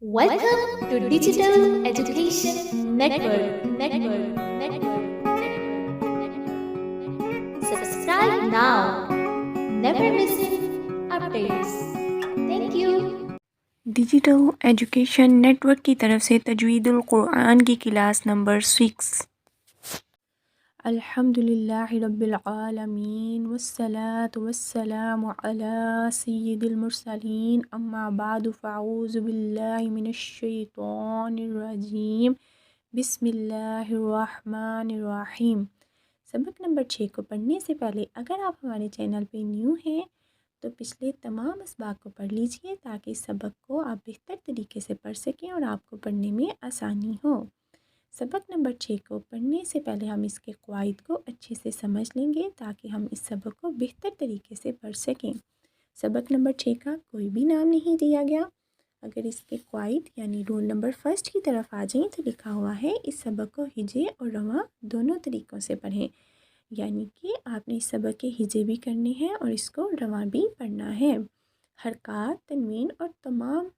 Welcome to Digital Education Network. Subscribe now. Never missing updates. Thank you. Digital education network की तरफ से तजवीदुल कुरान की class number 6। अल्हम्दुलिल्लाहि रब्बिल आलमीन वस्सलातु वस्सलामु अला सय्यिदिल मुरसलीन अम्मा बादु फ़अऊज़ु बिल्लाहि मिनश शैतानिर रजीम बिस्मिल्लाहिर रहमानिर रहीम। सबक नंबर 6 को पढ़ने से पहले अगर आप हमारे चैनल पे न्यू हैं तो पिछले तमाम असबाक को पढ़ लीजिए ताकि इस सबक को आप बेहतर तरीके से पढ़ सकें और आपको पढ़ने में आसानी हो। सबक नंबर 6 को पढ़ने से पहले हम इसके क़वाइद को अच्छे से समझ लेंगे ताकि हम इस सबक को बेहतर तरीके से पढ़ सकें। सबक नंबर 6 का कोई भी नाम नहीं दिया गया। अगर इसके क़वाइद यानी रूल नंबर फर्स्ट की तरफ आ जाएँ तो लिखा हुआ है इस सबक को हिजे और रवा दोनों तरीक़ों से पढ़ें, यानी कि आपने इस सबक के हिजे भी करने हैं और इसको रवा भी पढ़ना है। हरकत, तनवीन और तमाम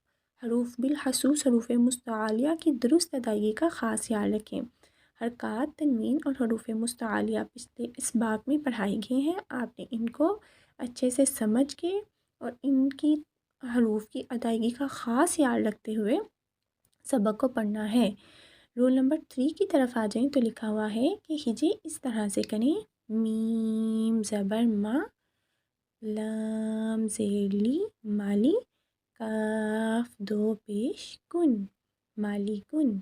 हरूफ बिलखसूस हरूफ मुस्तआलिया की दुरुस्त अदायगी का ख़ास ख्याल रखें। हरकत, तनवीन और हरूफ मुस्तआलिया पिछले इस बाग में पढ़ाए गए हैं। आपने इनको अच्छे से समझ के और इनकी हरूफ की अदायगी का ख़ास ख्याल रखते हुए सबक को पढ़ना है। रूल नंबर 3 की तरफ आ जाएं तो लिखा हुआ है कि हिजे इस तरह से करें। मीम ज़बर मा, लाम ज़ेरली माली, काफ दो पेश कुन मालिकुन।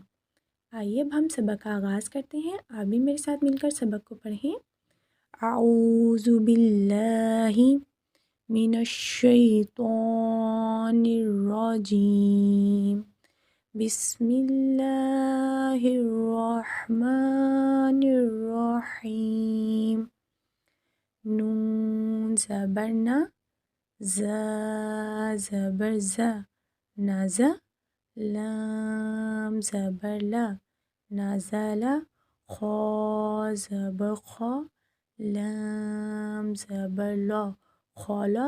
आइए अब हम सबक का आगाज़ करते हैं। आप भी मेरे साथ मिलकर सबक को पढ़ें। आऊज़ु बिल्लाहि मिनश शैतानिर रजीम बिस्मिल्लाहिर्रहमानिर्रहीम। नून ज़बर ना, ज़ा ज़बर ज़ा, नज़ा, लाम ज़बर ला, नज़ला, खा ज़बर खा, लाम ज़बर ला, खला,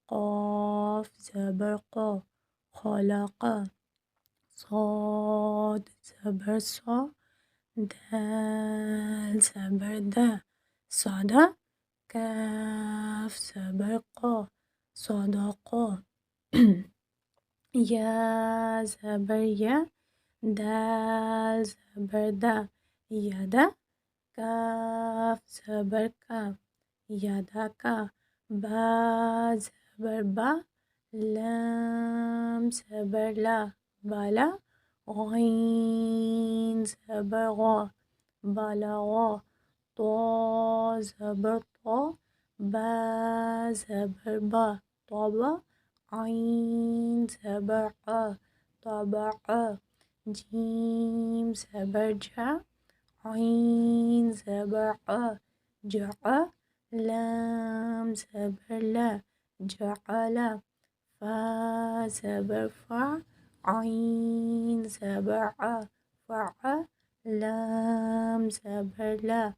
क़ाफ ज़बर क़ा, खलक़ा, साद ज़बर सा, दाल ज़बर दा, सादा, काफ ज़बर क़ा, सदक़ा। या ज़बर या, दाल ज़बर दा, यदा, काफ ज़बर का, यदा का, बा ज़बर बा, लाम ज़बर ला, बाला, गैन ज़बर गा, बलगा, तो ज़बर तो, बा ज़बर बा, तौबा, ऐन ज़बर आ, तबआ, जीम ज़बर जा, ऐन ज़बर आ, जआ, लाम ज़बर ला, जअला, फ़ा ज़बर फ़ा, ऐन ज़बर आ, फ़अ, लाम ज़बर ला,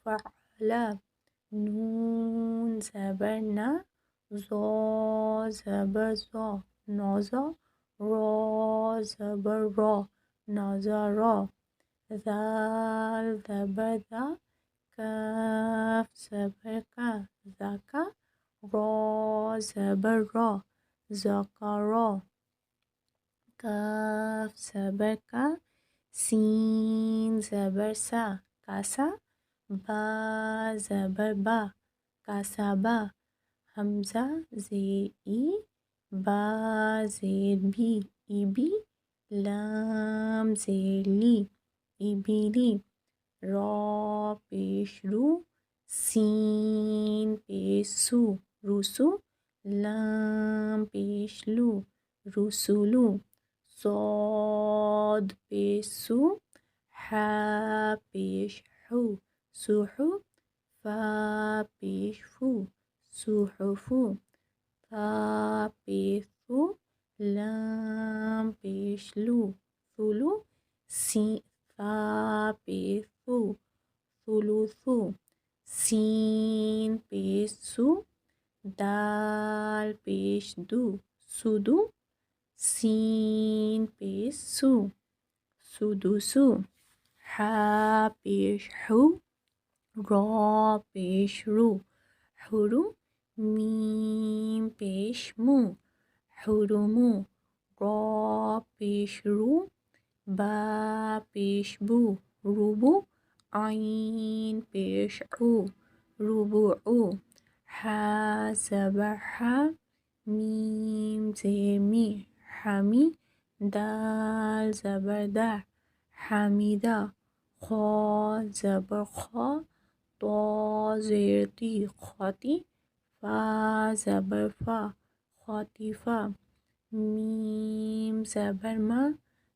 फ़अला, नून ज़बर ना, ज़ा ज़बर ज़ा, नज़ा, रा ज़बर रा, नज़रा, ज़ाल ज़बर ज़ा, काफ ज़बर का, ज़का, रा ज़बर रा, ज़करा, काफ ज़बर का, सीन ज़बर सा, कासा, बा ज़बर बा, कासाबा, हमज़ा ज़ेर ई, बा ज़ेर भी, इबी, लाम ज़ेर ली, इबिली, रा पेश रू, सीन पेश सू, रुसु, लाम पेश लू, रुसुलु, साद पेश सू, हा पेश हू, सुहु, फा पेश फू, सुहुफु, ता पेश फू, लाम पेश लू, फुलु, सी फ़ा पेश फू, फुलुसु, सीन पेश सू, दाल पेश दू, सुदु, सीन पेश पेश सु, सुदुसु. हा पेश हु, रॉ पेश रु, हुरु. मीम पेश मु, हुरुमु. रॉ पेश रु, बा पेश बु, रुबु. आइन पेश उ, रुबुउ. हा ज़बर हा, मीम ज़ेर मी, हामी. दाल ज़बर दा, हामिदा. खौ ज़बर खौ, तो ज़ेर ती, खौती. फा ज़बर फा, खौतीफ़ा. मीम ज़बर मा,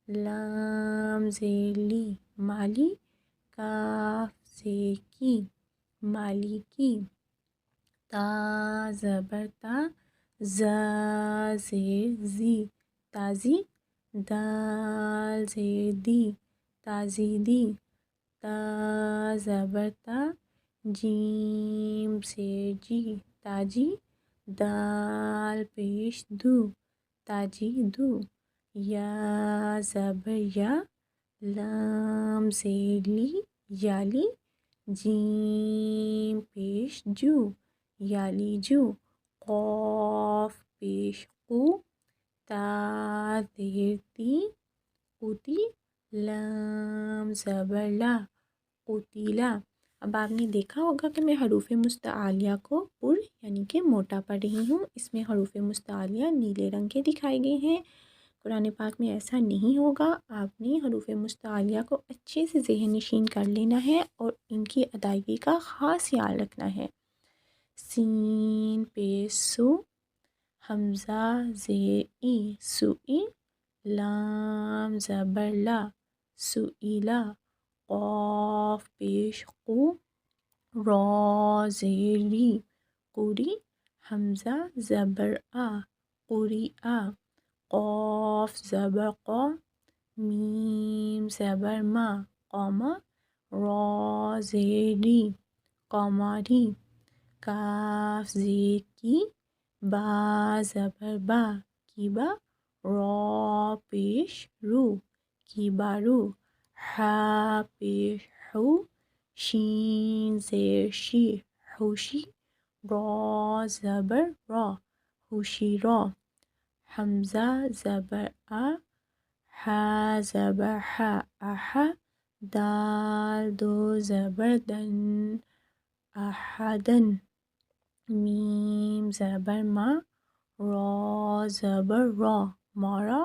लाम ज़ेर ली, माली. काफ ज़ेर की, मालिकी. ता ज़बर ता, ज़ा ज़ेर ज़ी, ताज़ी. दाल ज़ेर दी, ताज़ीदी. ता ज़बर ता, जीम ज़ेर जी, ताजी. दाल पेश दु, ताजीदु. या ज़बर या, लाम ज़ेर ली, याली. जीम पेश जू, यालीजू. क़ाफ पेश क़ु, ता ज़ेर ती, क़ुती. लाम ज़बर ला, क़ुतिला. अब आपने देखा होगा कि मैं हरूफ़ मुस्तआलिया को पुर यानी कि मोटा पढ़ रही हूँ. इसमें हरूफ़ मुस्तआलिया नीले रंग के दिखाए गए हैं. कुरान पाक में ऐसा नहीं होगा. आपने हरूफ़ मुस्तआलिया को अच्छे से ज़हन नशीन कर लेना है और इनकी अदायगी का ख़ास ख्याल रखना है. सीन पेश सु, हमज़ा ज़ेर ई, सुई. लाम ज़बर ला, सुईला. क़ाफ पेश क़ु, रॉ ज़ेर री, कुरी. हमज़ा ज़बर आ, कुरिआ. क़ाफ ज़बर क़ौ, मीम ज़बर मा, क़ौमा. रॉ ज़ेर री, क़ौमारी. काफ ज़ेर की, बा ज़बर बा, कीबा. रॉ पेश रु, कीबारु. हा पेश हु, शीन ज़ेर शी, हुशी. रॉ ज़बर रॉ, हुशीरॉ. हमज़ा ज़बर आ, हा ज़बर हा, आहा. दाल दो ज़बर दन, अहादन. मीम ज़बर मा, रॉ ज़बर रॉ, मौरा.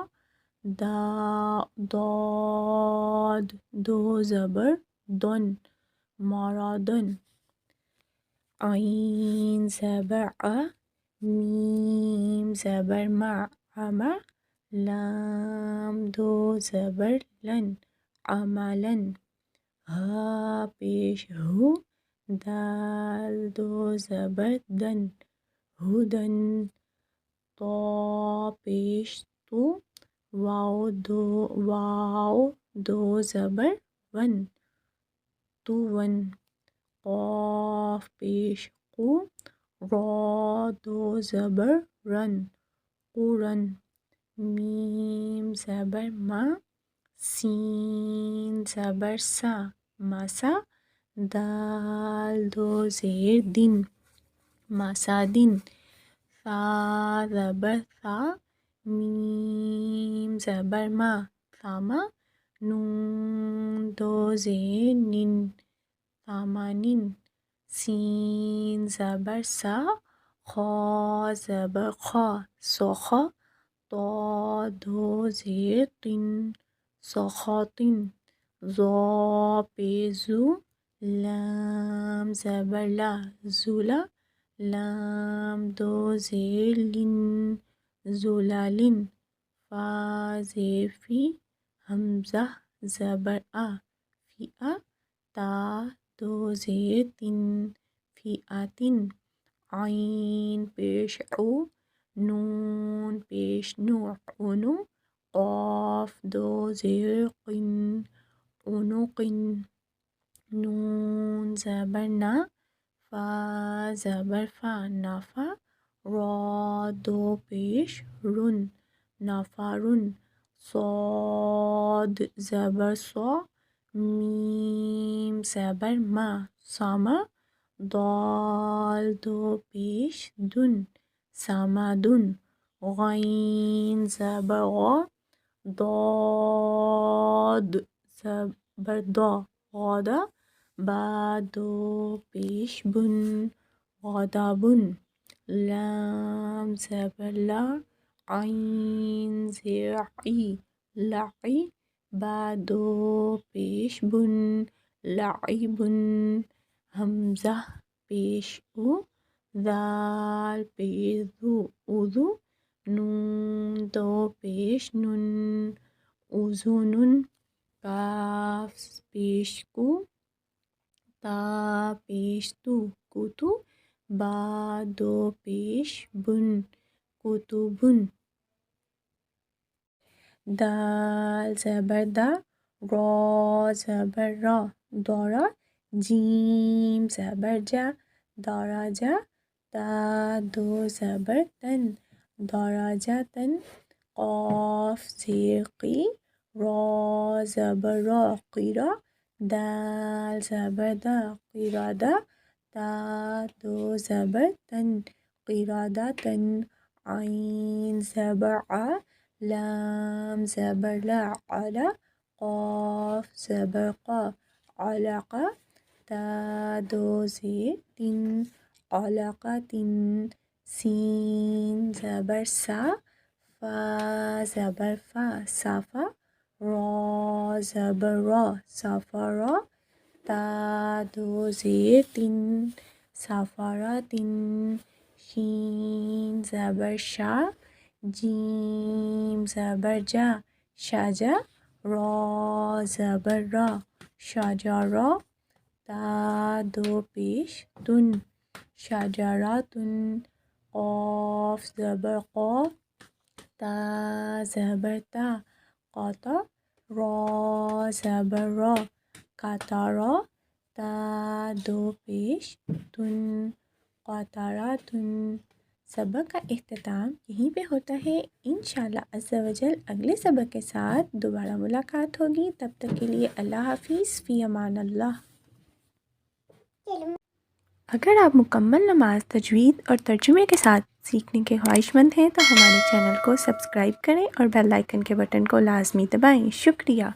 दौद दो ज़बर दन, मौरादन. आइन ज़बर आ, मीम ज़बर मा, अमा. लाम दो ज़बर लन, अमलन. हा पेश हु, दाल दो ज़बर दन, हुदन. तो पेश तु, वाव दो ज़बर वन, तुवन. क़ाफ पेश क़ु, रॉ दो ज़बर रन, क़ुरन. मीम ज़बर मा, सीन ज़बर सा, मासा. दाल दो ज़ेर दिन, मासादिन. सा ज़बर सा, मीम ज़बर मा, सामा. नून दो ज़ेर निन, सामानिन. सीन ज़बर सा, खौ ज़बर खौ, सोखौ. तो दो ज़ेर तिन, सोखौतिन. ज़ो पेज़ु, लाम ज़बर ला, ज़ुला. लाम दो ज़ेर लिन, ज़ुलालिन. फ़ा ज़ेर फ़ी, हमज़ा ज़बर आ, फ़िआ. ता दो ज़ेर तिन, फ़िआतिन. आइन पेश उ, नून पेश नु, उनु. क़ाफ दो ज़ेर क़िन, उनुक़िन. नून ज़बर ना, फ़ा ज़बर फ़ा, नाफ़ा. रॉ दो पेश रुन, नाफ़ारुन. सौ सौद ज़बर सौ, मीम ज़बर मा, सामा, दाल दो पेश दुन, सामादुन, गैन ज़बर गौ, दाद ज़बर दो, गौदा, बा दो पेश बुन, गौदाबुन, लाम ज़बर ला, ऐन ज़ेर ई, लई, बा दो पेश बुन, लईबुन, हमज़ा पेश उ, दाल पेश दु, उदु, नून दो पेश नुन, उज़ुनुन, काफ पेश कु, ता पेश तु, कुतु, बा दो पेश बुन, कुतुबुन, दाल ज़बर दा, रॉ ज़बर रॉ, दौरा, जीम ज़बर जा, दौरा जा, ता दो ज़बर तन, दौरा जा तन, क़ाफ ज़ेर क़ी, रॉ ज़बर रॉ, क़ीरा, दाल ज़बर दा, क़ीरादा, ता दो ज़बर तन, क़ीरादा तन, ऐन ज़बर आ, लाम ज़बर ला, अला, क़ाफ ज़बर क़ा, अलक़ा, ता दो ज़ेर तिन, अलक़तिन, सीन ज़बर सा, फ़ा ज़बर फ़ा, साफ़ा, रॉ ज़बर रॉ, साफ़रा, ता दो ज़ेर तिन, साफ़रातिन, शीन ज़बर शा, जीम ज़बर जा, शाजा, रॉ ज़बर रॉ, शाजरा, ता दो पेश तुन, शाजरातुन, क़ाफ ज़बर क़ा, ता ज़बर ता, क़ाता, रॉ ज़बर रॉ, क़ातारा, ता दो पेश तुन, क़ातारातुन। सबक का इख्तिताम यहीं पे होता है। इंशाअल्लाह अज़्ज़ा वजल अगले सबक के साथ दोबारा मुलाकात होगी। तब तक के लिए अल्लाह हाफ़िज़, फ़ी अमान अल्लाह। अगर आप मुकम्मल नमाज तजवीद और तर्जुमे के साथ सीखने के ख्वाहिशमंद हैं तो हमारे चैनल को सब्सक्राइब करें और बेल आइकन के बटन को लाजमी दबाएं। शुक्रिया।